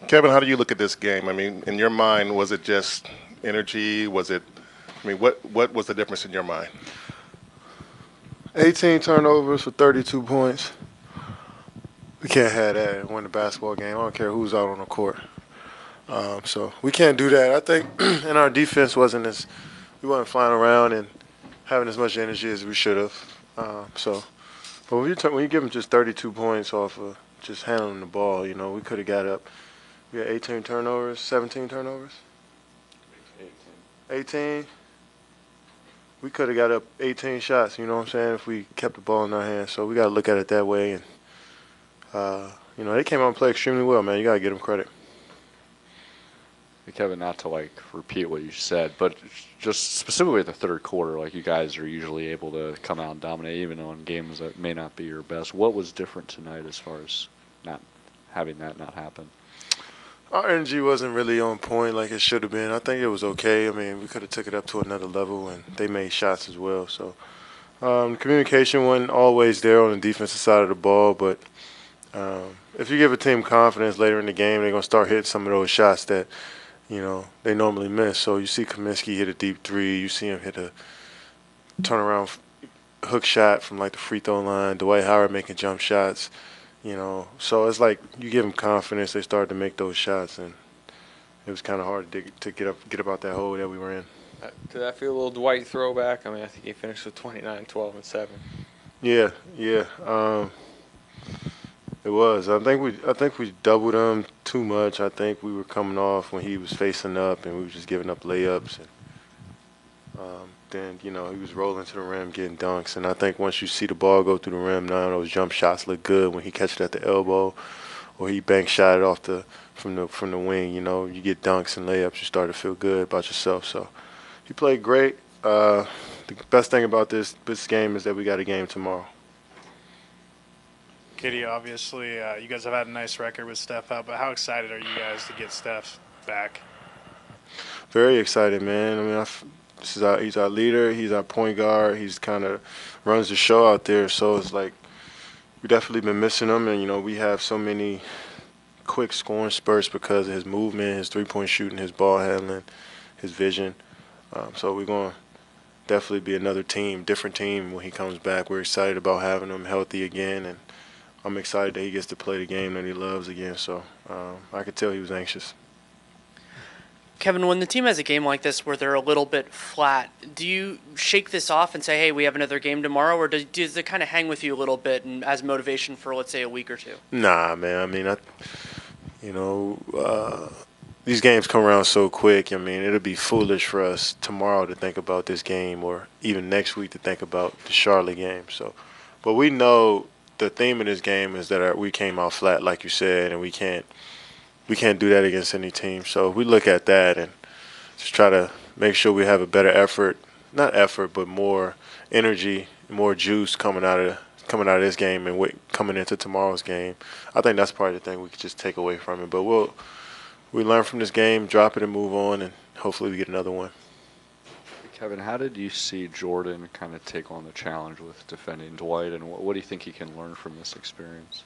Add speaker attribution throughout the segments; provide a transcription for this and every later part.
Speaker 1: Kevin, how do you look at this game? I mean, in your mind, was it just energy? Was it? I mean, what was the difference in your mind?
Speaker 2: 18 turnovers for 32 points. We can't have that and win the basketball game. I don't care who's out on the court. So we can't do that. I think, and our defense we wasn't flying around and having as much energy as we should have. But when you give them just 32 points off of just handling the ball, we could have got up. We had 18 turnovers, 17 turnovers. 18. We could have got up 18 shots. You know what I'm saying? If we kept the ball in our hands. So we got to look at it that way. And they came out and played extremely well, man. You got to give them credit.
Speaker 3: Kevin, not to repeat what you said, but just specifically the third quarter, you guys are usually able to come out and dominate even on games that may not be your best. What was different tonight as far as not having that not happen?
Speaker 2: Our energy wasn't really on point like it should have been. I think it was okay. I mean, we could have took it up to another level, and they made shots as well. So communication wasn't always there on the defensive side of the ball, but if you give a team confidence later in the game, they're going to start hitting some of those shots that they normally miss. So you see Kaminsky hit a deep three. You see him hit a turnaround hook shot from the free throw line. Dwight Howard making jump shots. So it's like you give them confidence. They start to make those shots, and it was kind of hard to get up out that hole that we were in.
Speaker 4: Did that feel a little Dwight throwback? I mean, I think he finished with 29, 12, and 7.
Speaker 2: Yeah. It was. I think we doubled him too much. I think we were coming off when he was facing up, and we were just giving up layups. And then he was rolling to the rim, getting dunks. And I think once you see the ball go through the rim, now those jump shots look good when he catches it at the elbow, or he bank shot it off from the wing. You get dunks and layups, you start to feel good about yourself. So he played great. The best thing about this game is that we got a game tomorrow.
Speaker 5: Kitty, obviously, you guys have had a nice record with Steph out, but how excited are you guys to get Steph back?
Speaker 2: Very excited, man. I mean, he's our leader. He's our point guard. He's kind of runs the show out there. So it's like we definitely been missing him, and we have so many quick scoring spurts because of his movement, his three-point shooting, his ball handling, his vision. So we're going to definitely be another team, different team when he comes back. We're excited about having him healthy again, and I'm excited that he gets to play the game that he loves again. So I could tell he was anxious.
Speaker 6: Kevin, when the team has a game like this where they're a little bit flat, do you shake this off and say, hey, we have another game tomorrow, or does it kind of hang with you a little bit and as motivation for, let's say, a week or two?
Speaker 2: Nah, man. I mean, these games come around so quick. I mean, it'll be foolish for us tomorrow to think about this game or even next week to think about the Charlotte game. So, but we know the theme of this game is that we came out flat, like you said, and we can't do that against any team. So we look at that and just try to make sure we have a better not effort, but more energy, more juice coming out of this game and coming into tomorrow's game. I think that's probably the thing we could just take away from it. But we learn from this game, drop it and move on, and hopefully we get another one.
Speaker 3: Kevin, how did you see Jordan kind of take on the challenge with defending Dwight, and what do you think he can learn from this experience?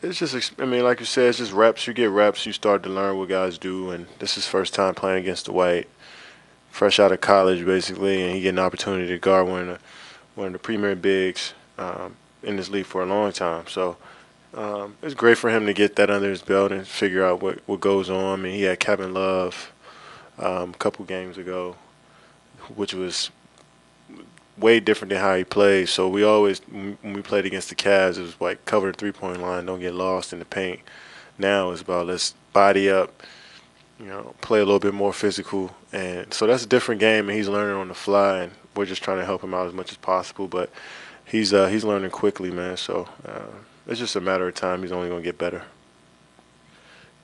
Speaker 2: It's just, like you said, it's just reps. You get reps, you start to learn what guys do, and this is his first time playing against Dwight, fresh out of college basically, and he get an opportunity to guard one of the premier bigs in this league for a long time. So it's great for him to get that under his belt and figure out what goes on. I mean, he had Kevin Love a couple games ago, which was way different than how he plays. So we always, when we played against the Cavs, it was like cover the three-point line, don't get lost in the paint. Now it's about let's body up, play a little bit more physical. And so that's a different game, and he's learning on the fly, and we're just trying to help him out as much as possible. But he's learning quickly, man. So it's just a matter of time. He's only going to get better.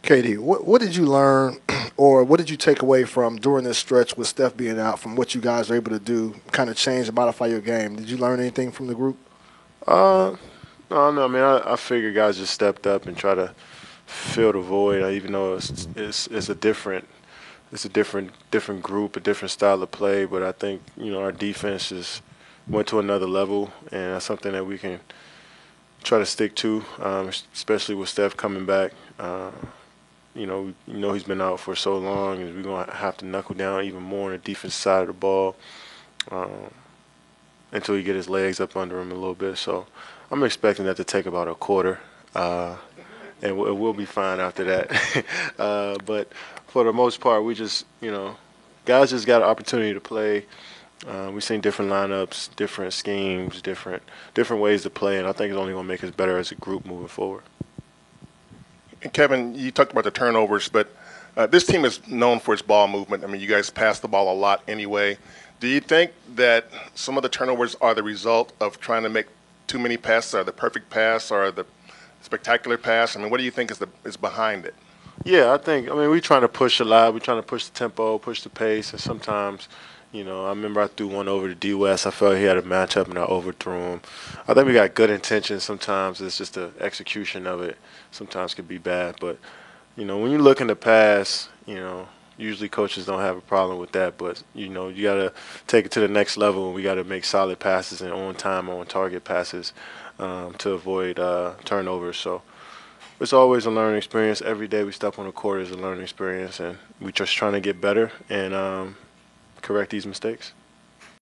Speaker 7: KD, what did you learn or what did you take away from during this stretch with Steph being out from what you guys are able to do, kind of change and modify your game? Did you learn anything from the group?
Speaker 2: No. I mean, I figured guys just stepped up and try to fill the void, even though it's a different group, a different style of play. But I think, our defense went to another level, and that's something that we can try to stick to, especially with Steph coming back. he's been out for so long, and we're gonna have to knuckle down even more on the defense side of the ball until he get his legs up under him a little bit. So I'm expecting that to take about a quarter, and we'll be fine after that. But for the most part, we just, guys just got an opportunity to play. We've seen different lineups, different schemes, different ways to play, and I think it's only going to make us better as a group moving forward.
Speaker 1: And Kevin, you talked about the turnovers, but this team is known for its ball movement. I mean, you guys pass the ball a lot anyway. Do you think that some of the turnovers are the result of trying to make too many passes, or the perfect pass, or the spectacular pass? I mean, what do you think is behind it?
Speaker 2: Yeah, we're trying to push a lot. We're trying to push the tempo, push the pace, and sometimes, I remember I threw one over to D West. I felt he had a matchup, and I overthrew him. I think we got good intentions. Sometimes it's just the execution of it. Sometimes could be bad, but when you're looking to pass, usually coaches don't have a problem with that. But you got to take it to the next level, and we got to make solid passes and on time, on target passes to avoid turnovers. So it's always a learning experience. Every day we step on the court is a learning experience, and we're just trying to get better and correct these mistakes.